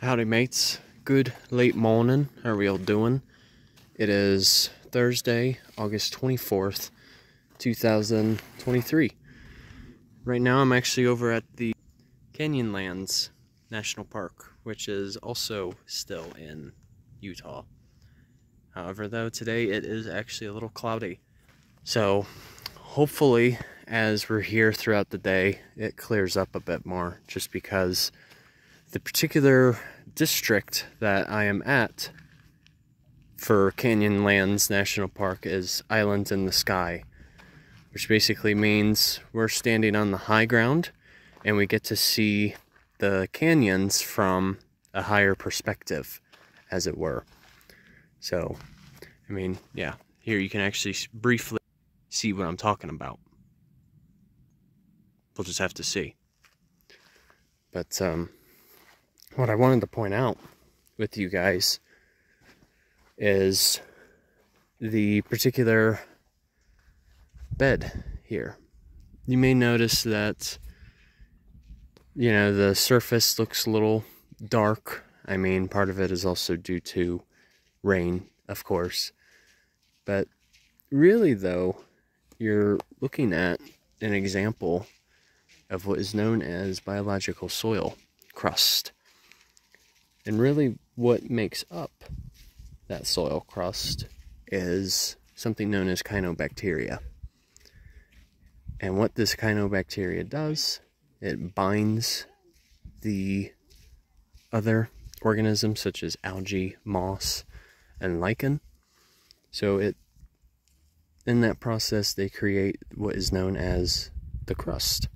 Howdy mates, good late morning. How are we all doing? It is Thursday, August 24th, 2023. Right now I'm actually over at the Canyonlands National Park, which is also still in Utah. However though, today it is actually a little cloudy. So hopefully as we're here throughout the day, it clears up a bit more, just because the particular district that I am at for Canyonlands National Park is Islands in the Sky, which basically means we're standing on the high ground and we get to see the canyons from a higher perspective, as it were. So, I mean, yeah, here you can actually briefly see what I'm talking about. We'll just have to see. But, what I wanted to point out with you guys is the particular bed here. You may notice that, you know, the surface looks a little dark. I mean, part of it is also due to rain, of course. But really, though, you're looking at an example of what is known as biological soil crust. And really what makes up that soil crust is something known as cyanobacteria. And what this cyanobacteria does, it binds the other organisms such as algae, moss, and lichen. So in that process they create what is known as the crust.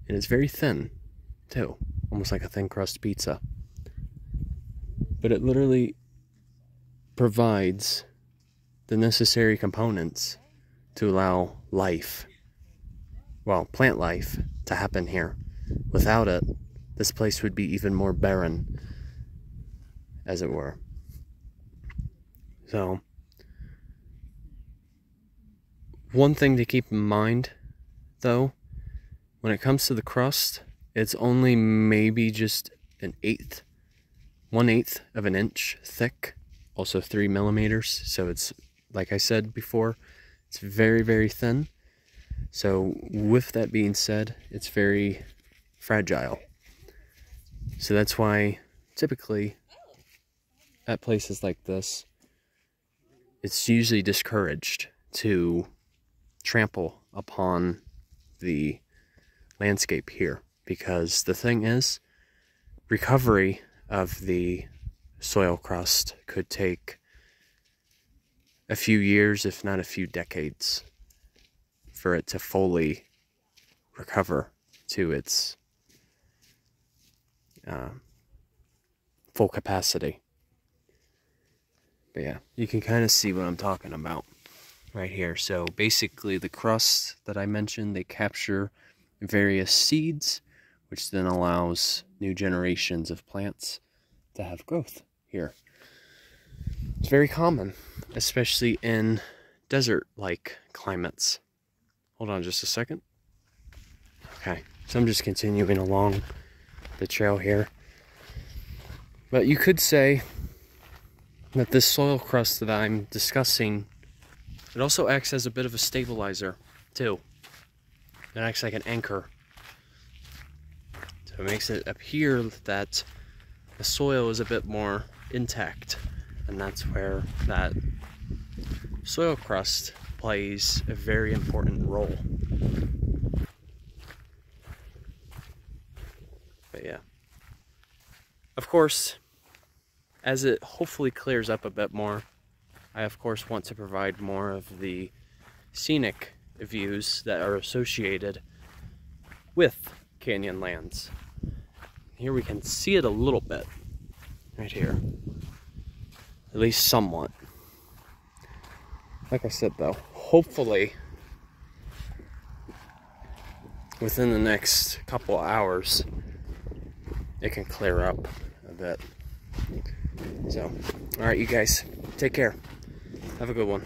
And it's very thin too. Almost like a thin crust pizza. But it literally provides the necessary components to allow life, well, plant life, to happen here. Without it, this place would be even more barren, as it were. So, one thing to keep in mind, though, when it comes to the crust, it's only maybe just 1/8 of an inch thick, also 3 millimeters. So it's, like I said before, it's very, very thin. So with that being said, it's very fragile. So that's why typically at places like this, it's usually discouraged to trample upon the landscape here. Because the thing is, recovery of the soil crust could take a few years, if not a few decades, for it to fully recover to its full capacity. But yeah, you can kind of see what I'm talking about right here. So basically the crusts that I mentioned, they capture various seeds, which then allows new generations of plants to have growth here. It's very common, especially in desert-like climates. Hold on just a second. Okay, so I'm just continuing along the trail here. But you could say that this soil crust that I'm discussing, it also acts as a bit of a stabilizer, too. It acts like an anchor. So it makes it appear that the soil is a bit more intact, and that's where that soil crust plays a very important role. But yeah, of course, as it hopefully clears up a bit more, I of course want to provide more of the scenic views that are associated with Canyonlands. Here we can see it a little bit, right here, at least somewhat. Like I said though, hopefully within the next couple hours it can clear up a bit. So, alright you guys, take care. Have a good one.